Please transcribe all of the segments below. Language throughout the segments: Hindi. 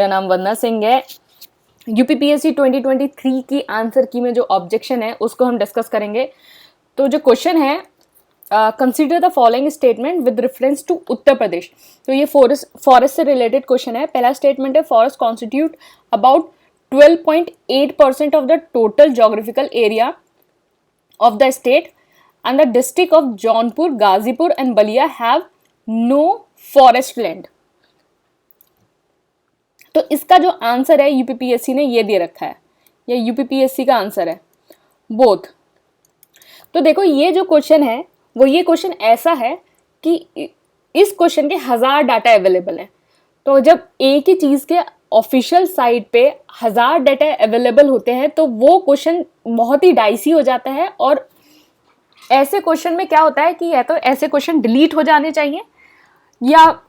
मेरा नाम वंदना सिंह है। यूपीपीएससी 2023 की आंसर की में जो ऑब्जेक्शन है उसको हम डिस्कस करेंगे। तो जो क्वेश्चन है, consider the following statement with reference to Uttar Pradesh. तो ये फॉरेस्ट से रिलेटेड क्वेश्चन है। पहला स्टेटमेंट है, forest constitute about 12.8% of the total geographical area of the state, and the district of Jaunpur, Gazipur and Balia have no forest land। तो इसका जो आंसर है यूपीपीएससी ने ये दे रखा है, ये यूपीपीएससी का आंसर है बोथ। तो देखो ये जो क्वेश्चन है वो ये क्वेश्चन ऐसा है कि इस क्वेश्चन के 1000 डाटा अवेलेबल है। तो जब एक ही चीज़ के ऑफिशियल साइट पे 1000 डाटा अवेलेबल होते हैं तो वो क्वेश्चन बहुत ही डाइसी हो जाता है। और ऐसे क्वेश्चन में क्या होता है कि या तो ऐसे क्वेश्चन डिलीट हो जाने चाहिए, या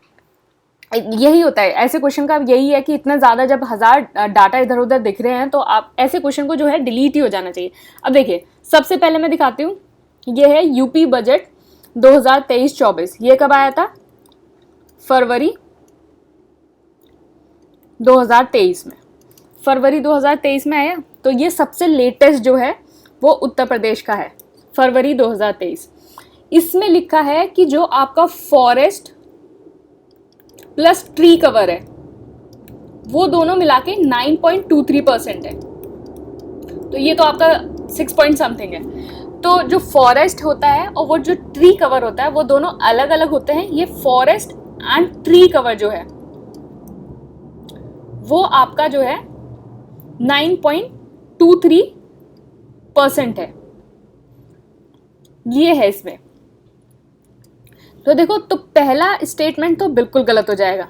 यही होता है ऐसे क्वेश्चन का, यही है कि इतना ज़्यादा जब 1000 डाटा इधर उधर दिख रहे हैं तो आप ऐसे क्वेश्चन को जो है डिलीट ही हो जाना चाहिए। अब देखिए सबसे पहले मैं दिखाती हूँ, ये है यूपी बजट 2023-24। ये कब आया था? फरवरी 2023 में, फरवरी 2023 में आया। तो ये सबसे लेटेस्ट जो है वो उत्तर प्रदेश का है, फरवरी 2023। इसमें लिखा है कि जो आपका फॉरेस्ट प्लस ट्री कवर है वो दोनों मिला के 9.23% है। तो ये तो आपका 6 पॉइंट समथिंग है। तो जो फॉरेस्ट होता है और वो जो ट्री कवर होता है वो दोनों अलग अलग होते हैं। ये फॉरेस्ट एंड ट्री कवर जो है वो आपका जो है 9.23% है, ये है इसमें। तो देखो, तो पहला स्टेटमेंट तो बिल्कुल गलत हो जाएगा,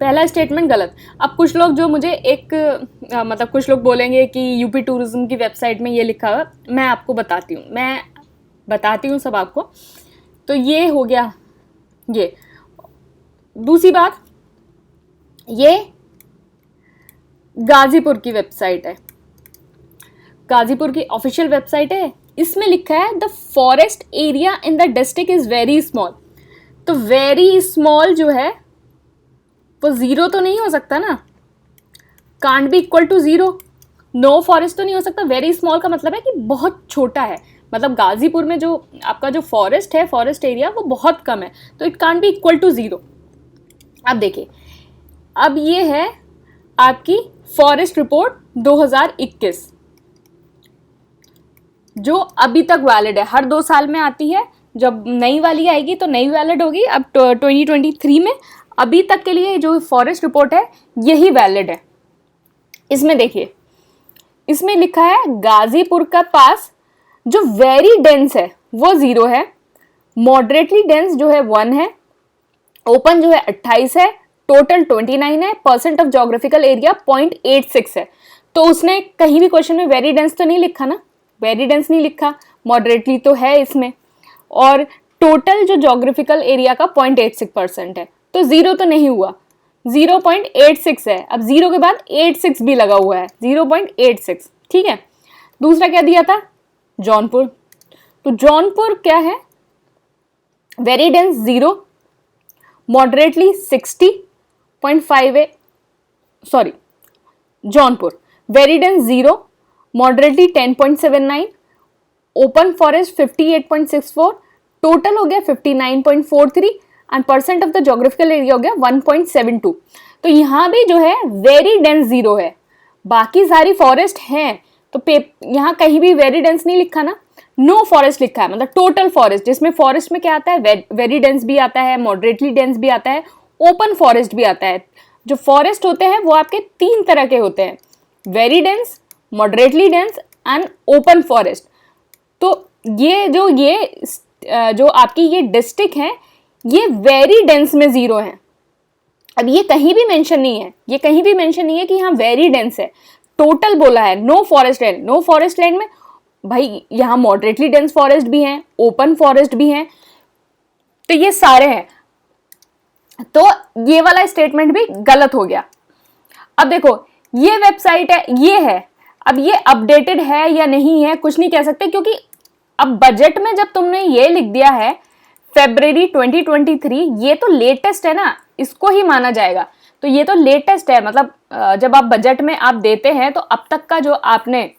पहला स्टेटमेंट गलत। अब कुछ लोग जो मुझे मतलब कुछ लोग बोलेंगे कि यूपी टूरिज्म की वेबसाइट में ये लिखा हुआ, मैं आपको बताती हूँ सब आपको। तो ये हो गया ये। दूसरी बात, ये गाजीपुर की वेबसाइट है, गाजीपुर की ऑफिशियल वेबसाइट है। इसमें लिखा है the forest area in the district is very small. तो वेरी स्मॉल जो है वो जीरो तो नहीं हो सकता ना, can't be equal to zero. No forest तो नहीं हो सकता। वेरी स्मॉल का मतलब है कि बहुत छोटा है, मतलब गाजीपुर में जो आपका जो फॉरेस्ट है, फॉरेस्ट एरिया वो बहुत कम है, तो it can't be equal to zero. अब देखिए, अब ये है आपकी फॉरेस्ट रिपोर्ट 2021 जो अभी तक वैलिड है। हर 2 साल में आती है, जब नई वाली आएगी तो नई वैलिड होगी। अब 2023 में अभी तक के लिए जो फॉरेस्ट रिपोर्ट है यही वैलिड है। इसमें देखिए, इसमें लिखा है गाजीपुर का पास जो वेरी डेंस है वो 0 है, मॉडरेटली डेंस जो है 1 है, ओपन जो है 28 है, टोटल 29 है, परसेंट ऑफ जोग्राफिकल एरिया 0.86 है। तो उसने कहीं भी क्वेश्चन में वेरी डेंस तो नहीं लिखा ना, वेरी डेंस नहीं लिखा, मॉडरेटली तो है इसमें, और टोटल जो जोग्राफिकल एरिया का 0.86% है। तो 0 तो नहीं हुआ, 0.86 है। अब 0 के बाद 86 भी लगा हुआ है, 0.86, ठीक है। दूसरा क्या दिया था? जौनपुर। तो जौनपुर क्या है? वेरी डेंस 0, मॉडरेटली 60.5 है, sorry, Jaunpur very dense 0, moderately 10.79, open forest 58.64, total हो गया 59.43 and percent of the geographical area हो गया 1.72। तो यहाँ भी जो है वेरी डेंस 0 है, बाकी सारी फॉरेस्ट हैं। तो यहाँ कहीं भी वेरी डेंस नहीं लिखा ना, नो फॉरेस्ट लिखा है, मतलब टोटल फॉरेस्ट, जिसमें फॉरेस्ट में क्या आता है, वेरी डेंस भी आता है, मॉडरेटली डेंस भी आता है, ओपन फॉरेस्ट भी आता है। जो फॉरेस्ट होते हैं वो आपके 3 तरह के होते हैं, very dense, moderately dense and open forest. तो ये जो आपकी ये डिस्ट्रिक्ट है ये वेरी डेंस में 0 है। अब ये कहीं भी मेंशन नहीं है, ये कहीं भी मेंशन नहीं है कि यहाँ वेरी डेंस है, टोटल बोला है no forest land. No forest land में भाई यहाँ मॉडरेटली डेंस फॉरेस्ट भी हैं, ओपन फॉरेस्ट भी हैं, तो ये सारे हैं। तो ये वाला स्टेटमेंट भी गलत हो गया। अब देखो, ये वेबसाइट है, ये है, अब ये अपडेटेड है या नहीं है कुछ नहीं कह सकते, क्योंकि अब बजट में जब तुमने ये लिख दिया है फरवरी 2023, ये तो लेटेस्ट है ना, इसको ही माना जाएगा। तो ये तो लेटेस्ट है, मतलब जब आप बजट में आप देते हैं तो अब तक का जो आपने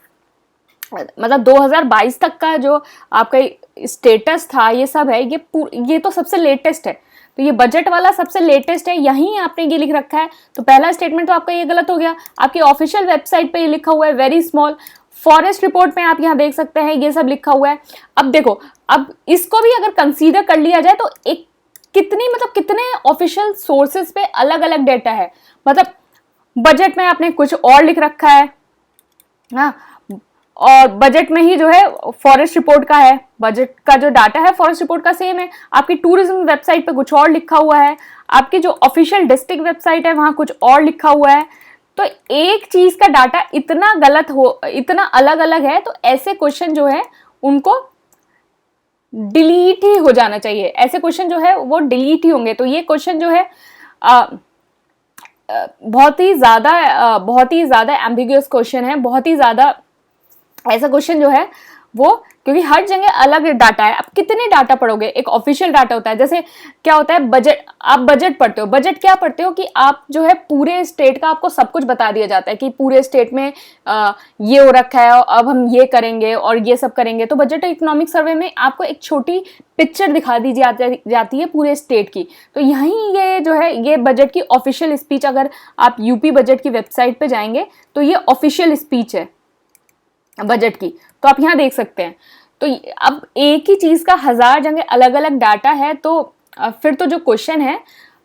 मतलब 2022 तक का जो आपका स्टेटस था ये सब है, ये तो सबसे लेटेस्ट है। तो ये बजट वाला सबसे लेटेस्ट है, यहीं आपने ये लिख रखा है। तो पहला स्टेटमेंट तो आपका ये गलत हो गया। आपकी ऑफिशियल वेबसाइट पे ये लिखा हुआ है वेरी स्मॉल, फॉरेस्ट रिपोर्ट में आप यहाँ देख सकते हैं ये सब लिखा हुआ है। अब देखो, अब इसको भी अगर कंसीडर कर लिया जाए तो एक कितने ऑफिशियल सोर्सेज पे अलग अलग डेटा है। मतलब बजट में आपने कुछ और लिख रखा है, हाँ, और बजट में ही जो है फॉरेस्ट रिपोर्ट का है, बजट का जो डाटा है फॉरेस्ट रिपोर्ट का सेम है। आपकी टूरिज्म वेबसाइट पे कुछ और लिखा हुआ है, आपकी जो ऑफिशियल डिस्ट्रिक्ट वेबसाइट है वहां कुछ और लिखा हुआ है। तो एक चीज का डाटा इतना गलत हो, इतना अलग अलग है, तो ऐसे क्वेश्चन जो है उनको डिलीट ही हो जाना चाहिए। ऐसे क्वेश्चन जो है वो डिलीट ही होंगे। तो ये क्वेश्चन जो है बहुत ही ज्यादा एम्बिगुअस क्वेश्चन है, बहुत ही ज्यादा ऐसा क्वेश्चन जो है वो, क्योंकि हर जगह अलग डाटा है। अब कितने डाटा पढ़ोगे? एक ऑफिशियल डाटा होता है, जैसे क्या होता है बजट, आप बजट पढ़ते हो। बजट क्या पढ़ते हो कि आप जो है पूरे स्टेट का आपको सब कुछ बता दिया जाता है कि पूरे स्टेट में ये हो रखा है, अब हम ये करेंगे और ये सब करेंगे। तो बजट इकोनॉमिक सर्वे में आपको एक छोटी पिक्चर दिखा दी जाती है पूरे स्टेट की। तो यहीं ये जो है ये बजट की ऑफिशियल स्पीच, अगर आप यूपी बजट की वेबसाइट पे जाएंगे तो ये ऑफिशियल स्पीच है बजट की, तो आप यहाँ देख सकते हैं। तो अब एक ही चीज का 1000 जगह अलग अलग डाटा है, तो फिर तो जो क्वेश्चन है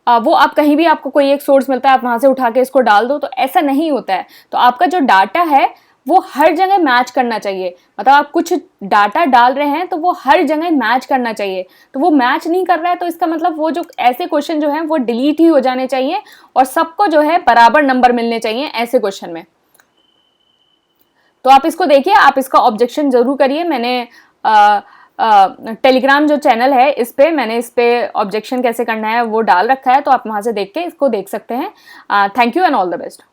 वो आप कहीं भी, आपको कोई एक सोर्स मिलता है आप वहां से उठा के इसको डाल दो, तो ऐसा नहीं होता है। तो आपका जो डाटा है वो हर जगह मैच करना चाहिए। मतलब आप कुछ डाटा डाल रहे हैं तो वो हर जगह मैच करना चाहिए। तो वो मैच नहीं कर रहा है तो इसका मतलब वो जो ऐसे क्वेश्चन जो है वो डिलीट ही हो जाने चाहिए और सबको जो है बराबर नंबर मिलने चाहिए ऐसे क्वेश्चन में। तो आप इसको देखिए, आप इसका ऑब्जेक्शन जरूर करिए। मैंने टेलीग्राम जो चैनल है इस पे ऑब्जेक्शन कैसे करना है वो डाल रखा है, तो आप वहां से देख के इसको देख सकते हैं। Thank you and all the best.